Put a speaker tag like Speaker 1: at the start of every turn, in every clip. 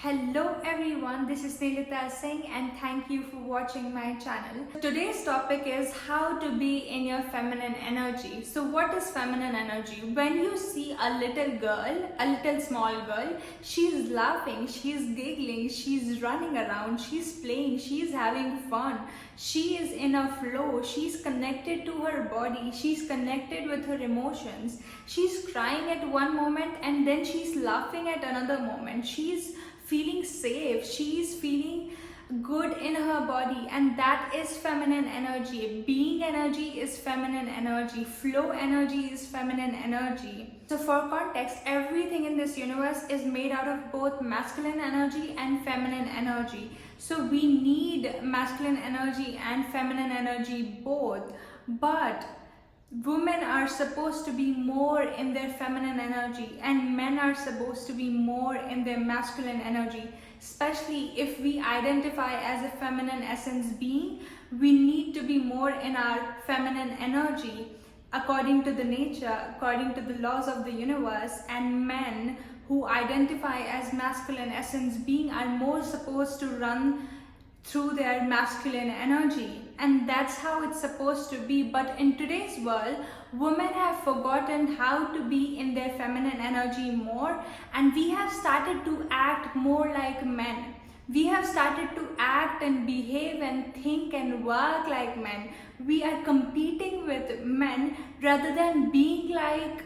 Speaker 1: Hello everyone, this is Snehlata Singh and thank you for watching my channel. Today's topic is how to be in your feminine energy. So what is feminine energy? When you see a little girl, a little small girl, she's laughing, she's giggling, she's running around, she's playing, she's having fun. She is in a flow, she's connected to her body, she's connected with her emotions. She's crying at one moment and then she's laughing at another moment. She's feeling safe, she's feeling good in her body, and that is feminine energy. Being energy is feminine energy. Flow energy is feminine energy. So for context, everything in this universe is made out of both masculine energy and feminine energy. So we need masculine energy and feminine energy both. But women are supposed to be more in their feminine energy and men are supposed to be more in their masculine energy. Especially if we identify as a feminine essence being, we need to be more in our feminine energy according to the nature, according to the laws of the universe. And men who identify as masculine essence being are more supposed to run through their masculine energy, and that's how it's supposed to be. But in today's world, women have forgotten how to be in their feminine energy more, and we have started to act more like men. We have started to act and behave and think and work like men. We are competing with men rather than being like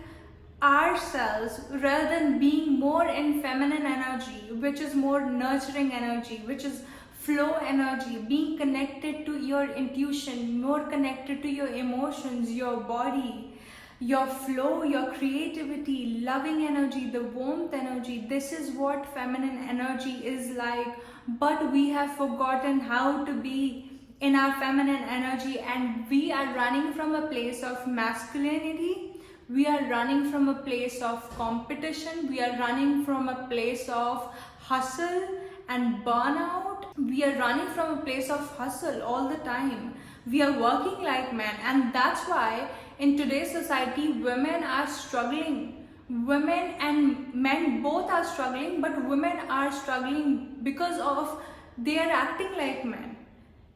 Speaker 1: ourselves, rather than being more in feminine energy, which is more nurturing energy, which is flow energy, being connected to your intuition, more connected to your emotions, your body, your flow, your creativity, loving energy, the warmth energy. This is what feminine energy is like. But we have forgotten how to be in our feminine energy, and we are running from a place of masculinity. We are running from a place of competition. We are running from a place of hustle and burnout. We are running from a place of hustle all the time. We are working like men, and that's why in today's society women are struggling. Women and men both are struggling, but women are struggling because of they are acting like men.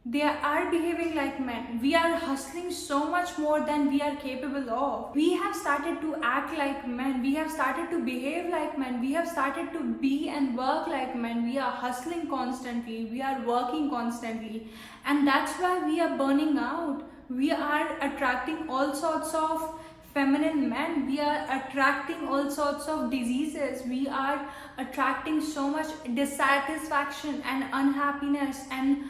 Speaker 1: They are behaving like men. We are hustling so much more than we are capable of. We have started to act like men. We have started to behave like men. We have started to be and work like men. We are hustling constantly. We are working constantly. And that's why we are burning out. We are attracting all sorts of feminine men. We are attracting all sorts of diseases. We are attracting so much dissatisfaction and unhappiness and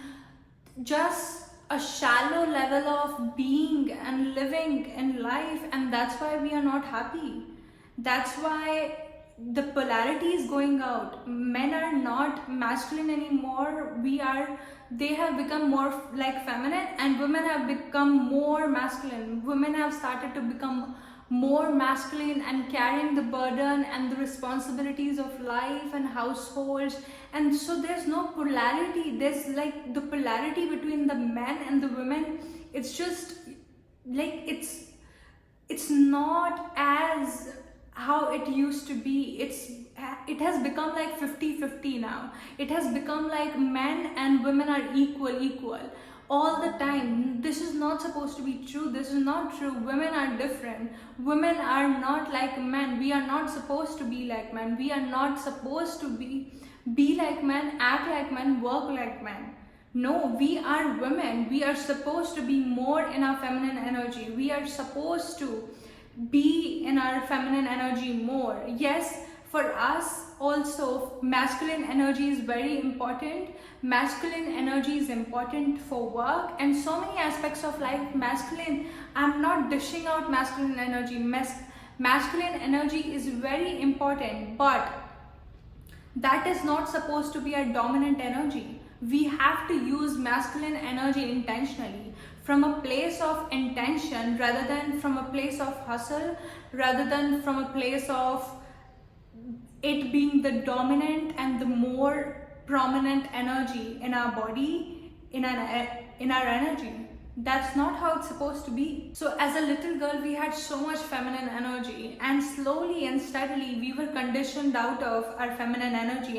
Speaker 1: just a shallow level of being and living in life, and that's why we are not happy. That's why the polarity is going out. Men are not masculine anymore. They have become more like feminine, and women have become more masculine. Women have started to become more masculine and carrying the burden and the responsibilities of life and households. And so there's no polarity. There's like the polarity between the men and the women. It's just like it's not as how it used to be. It has become like 50-50 now. It has become like men and women are equal all the time. This is not supposed to be true. This is not true. Women are different. Women are not like men. We are not supposed to be like men. We are not supposed to be like men, act like men, work like men. No, we are women. We are supposed to be more in our feminine energy. We are supposed to be in our feminine energy more. Yes, for us also masculine energy is very important. Masculine energy is important for work and so many aspects of life. Masculine, I'm not dishing out masculine energy. Masculine energy is very important, but that is not supposed to be a dominant energy. We have to use masculine energy intentionally, from a place of intention rather than from a place of hustle, rather than from a place of it being the dominant and the more prominent energy in our body, in our energy. That's not how it's supposed to be. So as a little girl, we had so much feminine energy, and slowly and steadily we were conditioned out of our feminine energy,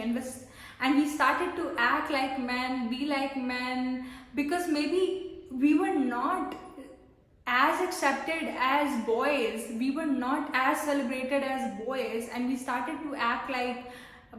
Speaker 1: and we started to act like men, be like men, because maybe we were not as accepted as boys, we were not as celebrated as boys, and we started to act like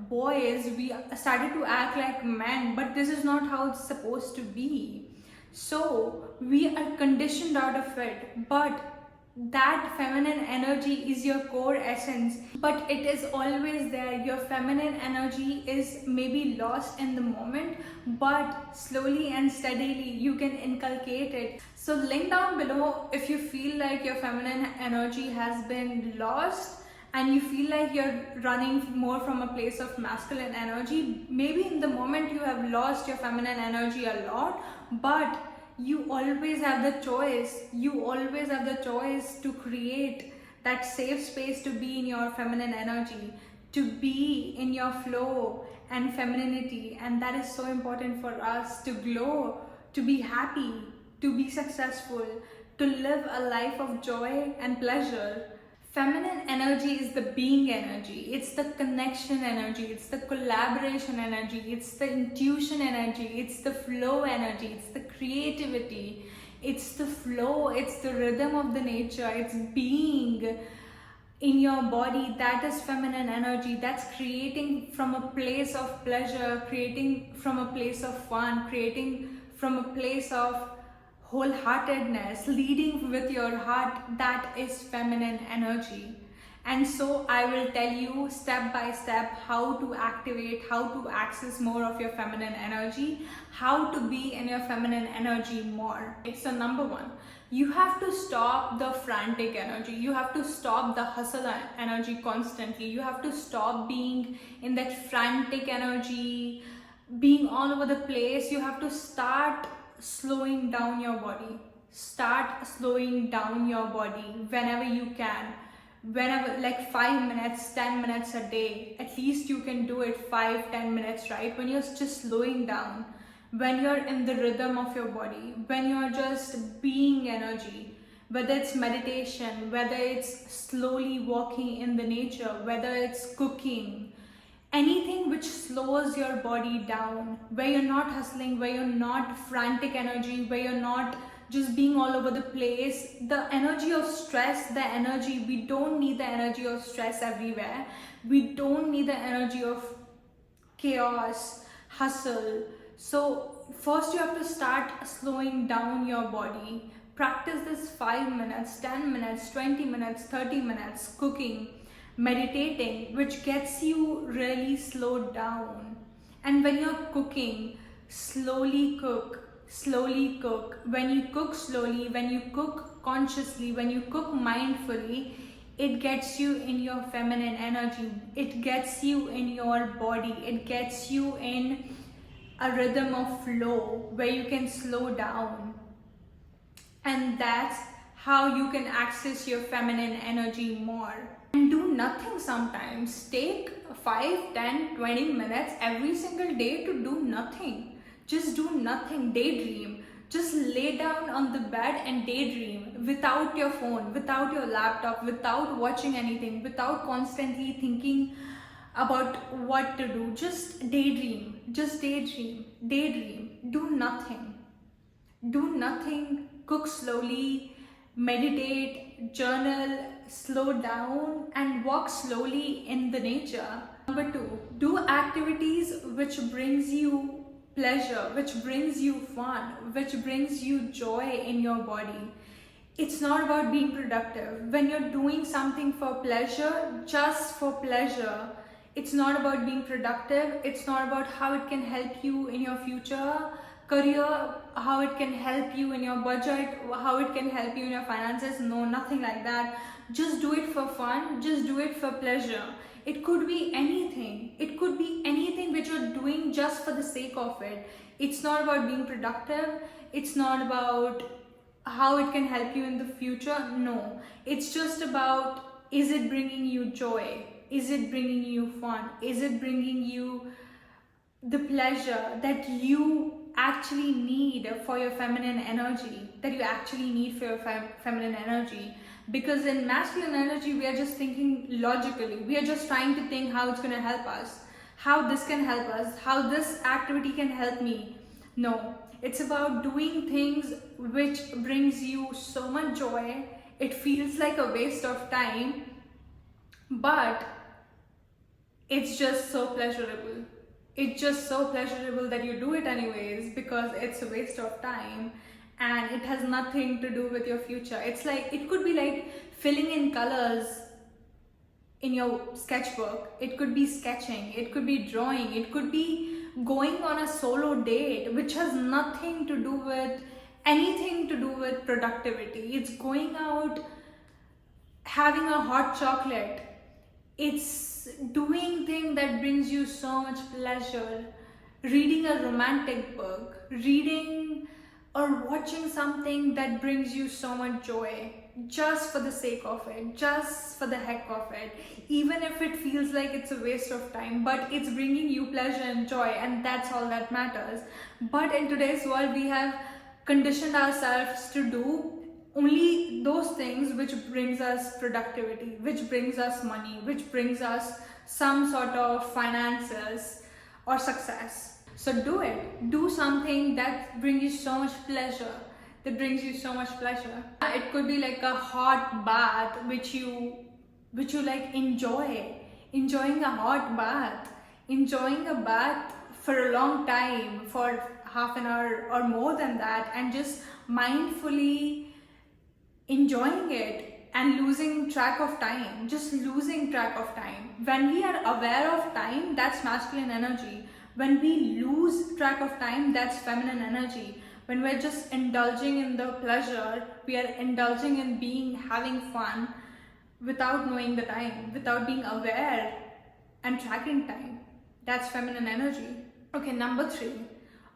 Speaker 1: boys, we started to act like men, but this is not how it's supposed to be. So we are conditioned out of it, but that feminine energy is your core essence, but it is always there. Your feminine energy is maybe lost in the moment, but slowly and steadily you can inculcate it. So link down below if you feel like your feminine energy has been lost and you feel like you're running more from a place of masculine energy. Maybe in the moment you have lost your feminine energy a lot, but you always have the choice. You always have the choice to create that safe space to be in your feminine energy, to be in your flow and femininity. And that is so important for us to glow, to be happy, to be successful, to live a life of joy and pleasure. Feminine energy is the being energy, it's the connection energy, it's the collaboration energy, it's the intuition energy, it's the flow energy, it's the creativity, it's the flow, it's the rhythm of the nature, it's being in your body. That is feminine energy. That's creating from a place of pleasure, creating from a place of fun, creating from a place of wholeheartedness, leading with your heart. That is feminine energy. And so I will tell you step by step how to activate, how to access more of your feminine energy, how to be in your feminine energy more. So number one, you have to stop the frantic energy. You have to stop the hustle energy constantly. You have to stop being in that frantic energy, being all over the place. You have to start slowing down your body. Start slowing down your body whenever you can. Whenever, like 5 minutes, 10 minutes a day, at least you can do it 5-10 minutes, right? When you're just slowing down, when you're in the rhythm of your body, when you're just being energy, whether it's meditation, whether it's slowly walking in the nature, whether it's cooking, anything which slows your body down, where you're not hustling, where you're not frantic energy, where you're not just being all over the place. The energy of stress, the energy, we don't need the energy of stress everywhere. We don't need the energy of chaos, hustle. So first you have to start slowing down your body. Practice this 5 minutes, 10 minutes, 20 minutes, 30 minutes, cooking, meditating, which gets you really slowed down. And when you're cooking, slowly cook. Slowly cook. When you cook slowly, when you cook consciously, when you cook mindfully, it gets you in your feminine energy. It gets you in your body. It gets you in a rhythm of flow where you can slow down. And that's how you can access your feminine energy more. And do nothing sometimes. Take 5, 10, 20 minutes every single day to do nothing. Just do nothing. Daydream. Just lay down on the bed and daydream without your phone, without your laptop, without watching anything, without constantly thinking about what to do. Just daydream. Just daydream. Daydream. Do nothing. Do nothing. Cook slowly. Meditate. Journal. Slow down and walk slowly in the nature. Number 2, do activities which brings you pleasure, which brings you fun, which brings you joy in your body. It's not about being productive. When you're doing something for pleasure, just for pleasure, it's not about being productive. It's not about how it can help you in your future career, how it can help you in your budget, how it can help you in your finances. No, nothing like that. Just do it for fun. Just do it for pleasure. It could be anything. It could be anything which you're doing just for the sake of it. It's not about being productive. It's not about how it can help you in the future. No, it's just about, is it bringing you joy? Is it bringing you fun? Is it bringing you the pleasure that you actually need for your feminine energy, that you actually need for your feminine energy? Because in masculine energy, we are just thinking logically. We are just trying to think how it's going to help us, how this can help us, how this activity can help me. No, it's about doing things which brings you so much joy. It feels like a waste of time, but it's just so pleasurable. It's just so pleasurable that you do it anyways, because it's a waste of time and it has nothing to do with your future. It's like, it could be like filling in colors in your sketchbook. It could be sketching, it could be drawing, it could be going on a solo date, which has nothing to do with anything to do with productivity. It's going out, having a hot chocolate. It's doing things that brings you so much pleasure. Reading a romantic book, reading or watching something that brings you so much joy, just for the sake of it, just for the heck of it, even if it feels like it's a waste of time, but it's bringing you pleasure and joy, and that's all that matters. But in today's world, we have conditioned ourselves to do only those things which brings us productivity, which brings us money, which brings us some sort of finances or success. So do it. Do something that brings you so much pleasure. That brings you so much pleasure. It could be like a hot bath which you like enjoy. Enjoying a hot bath. Enjoying a bath for a long time, for half an hour or more than that, and just mindfully enjoying it and losing track of time. Just losing track of time. When we are aware of time, that's masculine energy. When we lose track of time, that's feminine energy. When we're just indulging in the pleasure, we are indulging in having fun without knowing the time, without being aware and tracking time. That's feminine energy. Okay, number 3,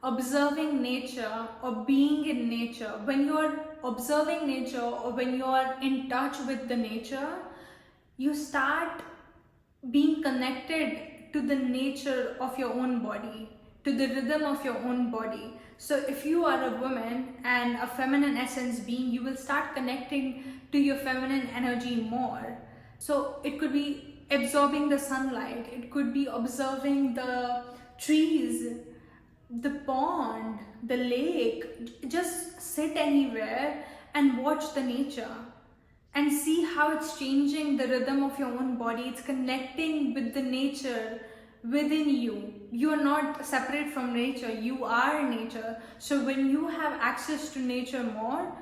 Speaker 1: observing nature or being in nature. When you're observing nature or when you're in touch with the nature, you start being connected to the nature of your own body, to the rhythm of your own body. So if you are a woman and a feminine essence being, you will start connecting to your feminine energy more. So it could be absorbing the sunlight, it could be observing the trees, the pond, the lake. Just sit anywhere and watch the nature and see how it's changing the rhythm of your own body. It's connecting with the nature within you. You are not separate from nature, you are nature. So when you have access to nature more,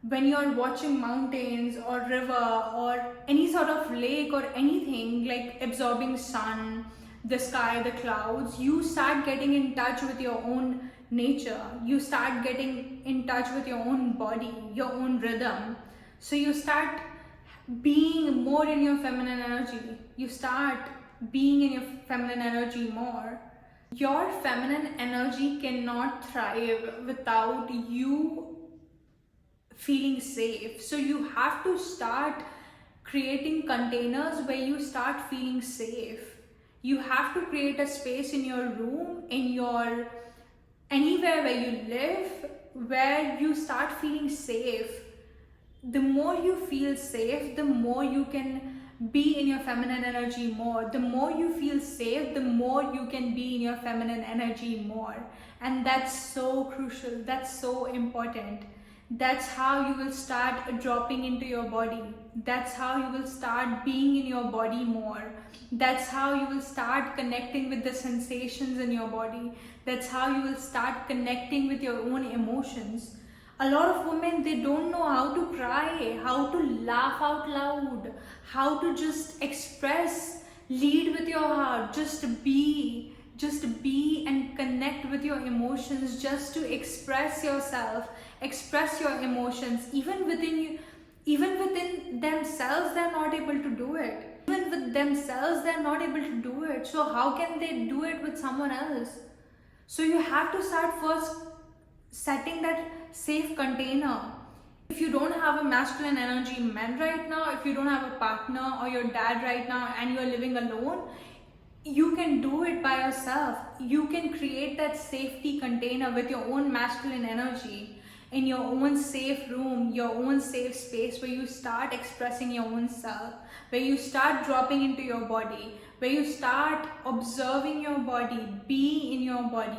Speaker 1: when you're watching mountains or river or any sort of lake or anything, like absorbing sun, the sky, the clouds, you start getting in touch with your own nature. You start getting in touch with your own body, your own rhythm. So you start being more in your feminine energy. You start being in your feminine energy more. Your feminine energy cannot thrive without you feeling safe. So you have to start creating containers where you start feeling safe. You have to create a space in your room, in your anywhere where you live, where you start feeling safe. The more you feel safe, the more you can be in your feminine energy more. The more you feel safe, the more you can be in your feminine energy more. And that's so crucial. That's so important. That's how you will start dropping into your body. That's how you will start being in your body more. That's how you will start connecting with the sensations in your body. That's how you will start connecting with your own emotions. A lot of women, they don't know how to cry, how to laugh out loud, how to just express, lead with your heart, just be and connect with your emotions, just to express yourself, express your emotions. Even within themselves, they're not able to do it. Even with themselves, they're not able to do it. So how can they do it with someone else? So you have to start first setting that safe container. If you don't have a masculine energy man right now, if you don't have a partner or your dad right now and you're living alone, you can do it by yourself. You can create that safety container with your own masculine energy. in your own safe room, your own safe space, where you start expressing your own self, where you start dropping into your body, where you start observing your body, be in your body.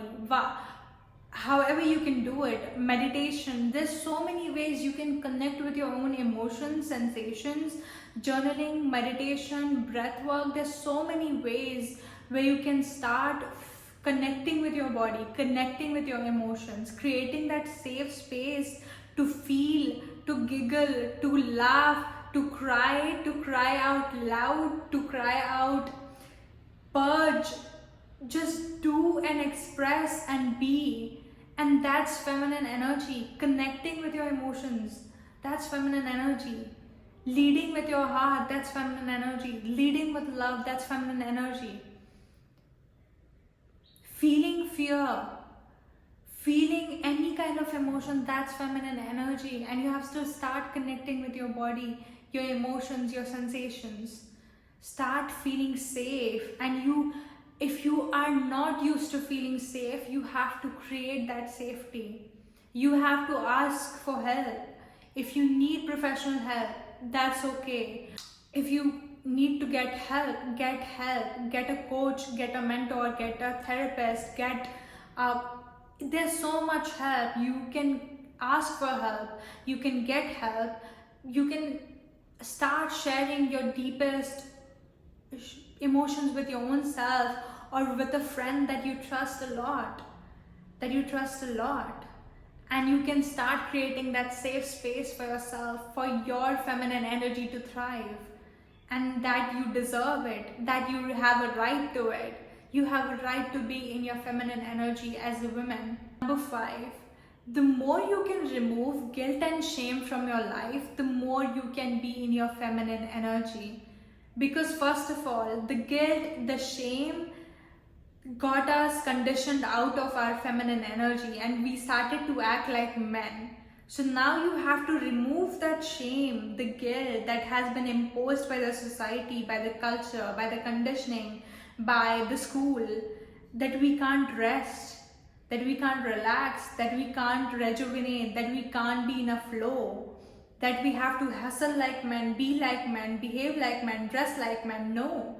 Speaker 1: However you can do it, meditation, there's so many ways you can connect with your own emotions, sensations, journaling, meditation, breath work. There's so many ways where you can start connecting with your body, connecting with your emotions, creating that safe space to feel, to giggle, to laugh, to cry out loud, to cry out, purge, just do and express and be. And that's feminine energy. Connecting with your emotions, that's feminine energy. Leading with your heart, that's feminine energy. Leading with love, that's feminine energy. Feeling fear, feeling any kind of emotion, that's feminine energy. And you have to start connecting with your body, your emotions, your sensations. Start feeling safe. And if you are not used to feeling safe, you have to create that safety. You have to ask for help. If you need professional help, that's okay. If you need to get help, get a coach, get a mentor, get a therapist, there's so much help. You can ask for help, you can get help, you can start sharing your deepest emotions with your own self, or with a friend that you trust a lot, and you can start creating that safe space for yourself, for your feminine energy to thrive, and that you deserve it, that you have a right to it. You have a right to be in your feminine energy as a woman. Number 5, the more you can remove guilt and shame from your life, the more you can be in your feminine energy. Because first of all, the guilt, the shame got us conditioned out of our feminine energy, and we started to act like men. So now you have to remove that shame, the guilt that has been imposed by the society, by the culture, by the conditioning, by the school, that we can't rest, that we can't relax, that we can't rejuvenate, that we can't be in a flow, that we have to hustle like men, be like men, behave like men, dress like men. No,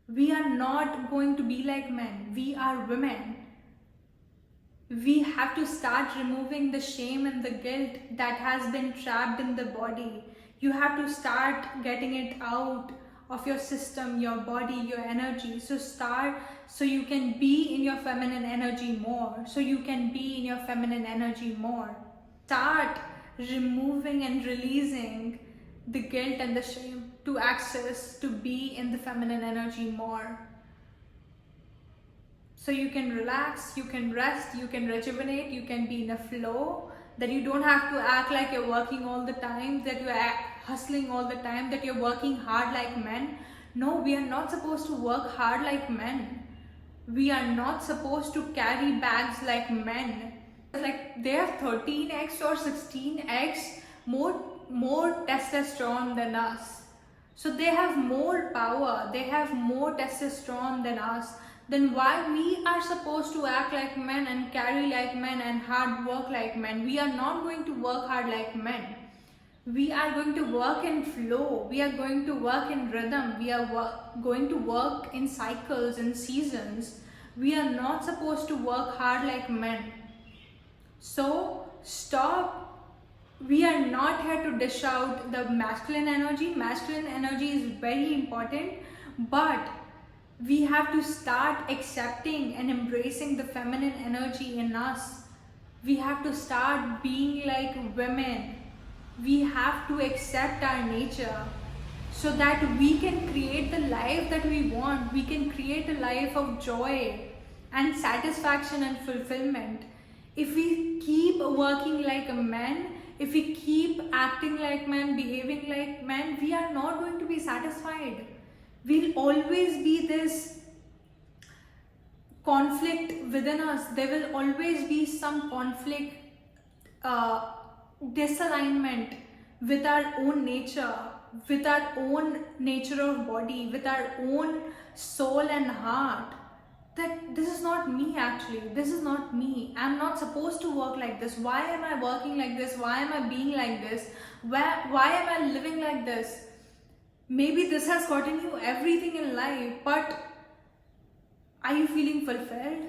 Speaker 1: we are not going to be like men. We are women. We have to start removing the shame and the guilt that has been trapped in the body. You have to start getting it out of your system, your body, your energy. So you can be in your feminine energy more. So you can be in your feminine energy more. Start removing and releasing the guilt and the shame to access, to be in the feminine energy more. So you can relax, you can rest, you can rejuvenate, you can be in a flow, that you don't have to act like you're working all the time, that you're hustling all the time, that you're working hard like men. No, we are not supposed to work hard like men. We are not supposed to carry bags like men. Like they have 13x or 16x more testosterone than us. So they have more power, they have more testosterone than us. Then why we are supposed to act like men and carry like men and hard work like men? We are not going to work hard like men. We are going to work in flow. We are going to work in rhythm. We are going to work in cycles and seasons. We are not supposed to work hard like men. So stop. We are not here to dish out the masculine energy. Masculine energy is very important, but we have to start accepting and embracing the feminine energy in us. We have to start being like women. We have to accept our nature so that we can create the life that we want. We can create a life of joy and satisfaction and fulfillment. If we keep working like a man, if we keep acting like men, behaving like men, we are not going to be satisfied. Will always be this conflict within us. There will always be some conflict, disalignment with our own nature, with our own nature of body, with our own soul and heart. that this is not me. Actually, this is not me. I'm not supposed to work like this. Why am I working like this? Why am I being like this? Why am I living like this? Maybe this has gotten you everything in life, but are you feeling fulfilled?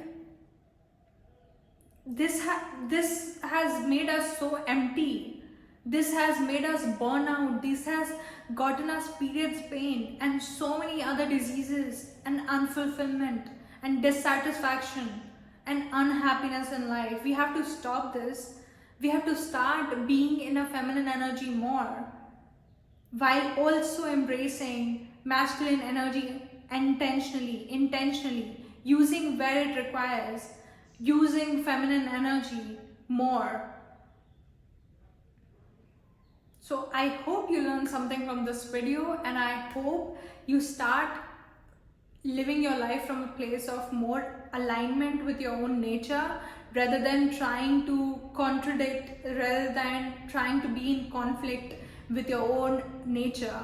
Speaker 1: This has made us so empty. This has made us burn out. This has gotten us periods pain and so many other diseases and unfulfillment and dissatisfaction and unhappiness in life. We have to stop this. We have to start being in a feminine energy more, while also embracing masculine energy intentionally, using where it requires, using feminine energy more. So I hope you learned something from this video, and I hope you start living your life from a place of more alignment with your own nature, rather than trying to contradict, rather than trying to be in conflict with your own nature.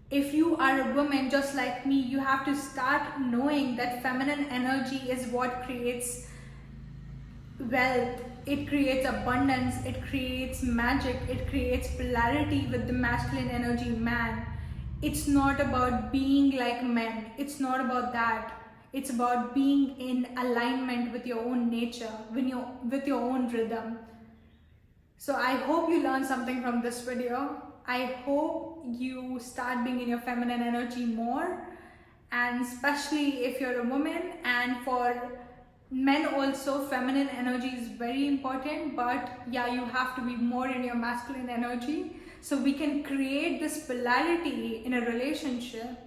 Speaker 1: If you are a woman just like me, you have to start knowing that feminine energy is what creates wealth, it creates abundance, it creates magic, it creates polarity with the masculine energy man. It's not about being like men. It's not about that. It's about being in alignment with your own nature, with your own rhythm. So I hope you learned something from this video. I hope you start being in your feminine energy more, and especially if you're a woman. And for men also, feminine energy is very important, but yeah, you have to be more in your masculine energy so we can create this polarity in a relationship,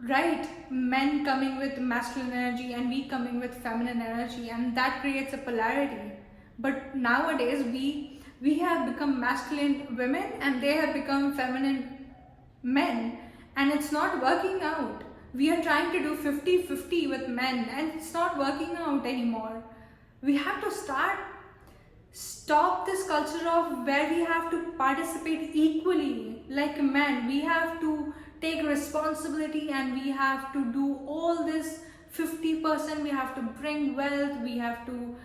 Speaker 1: right? Men coming with masculine energy and we coming with feminine energy, and that creates a polarity. But nowadays we have become masculine women and they have become feminine men, and it's not working out. We are trying to do 50-50 with men and it's not working out anymore. We have to stop this culture of where we have to participate equally like men. We have to take responsibility and we have to do all this 50%. We have to bring wealth, we have to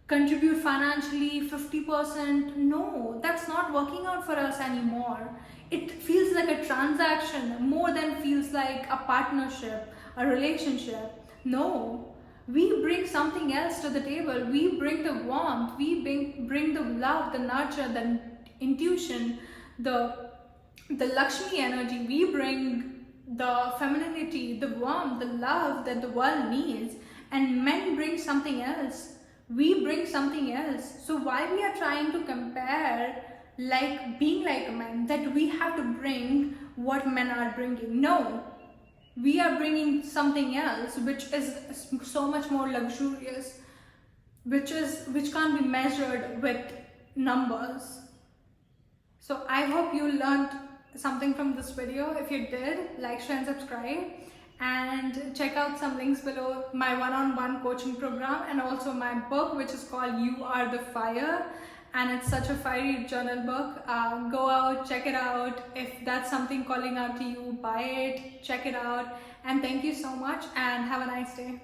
Speaker 1: contribute financially 50%. No, that's not working out for us anymore. It feels like a transaction more than feels like a partnership, a relationship. No, we bring something else to the table. We bring the warmth, we bring the love, the nurture, the intuition, the Lakshmi energy. We bring the femininity, the warmth, the love that the world needs, and men bring something else. We bring something else. So why we are trying to compare like being like men, that we have to bring what men are bringing? No, we are bringing something else which is so much more luxurious, which can't be measured with numbers. So I hope you learned something from this video. If you did, like, share and subscribe, and check out some links below: my one-on-one coaching program and also my book, which is called You Are the Fire, and it's such a fiery journal book. Go out, check it out. If that's something calling out to you, buy it, check it out. And thank you so much and have a nice day.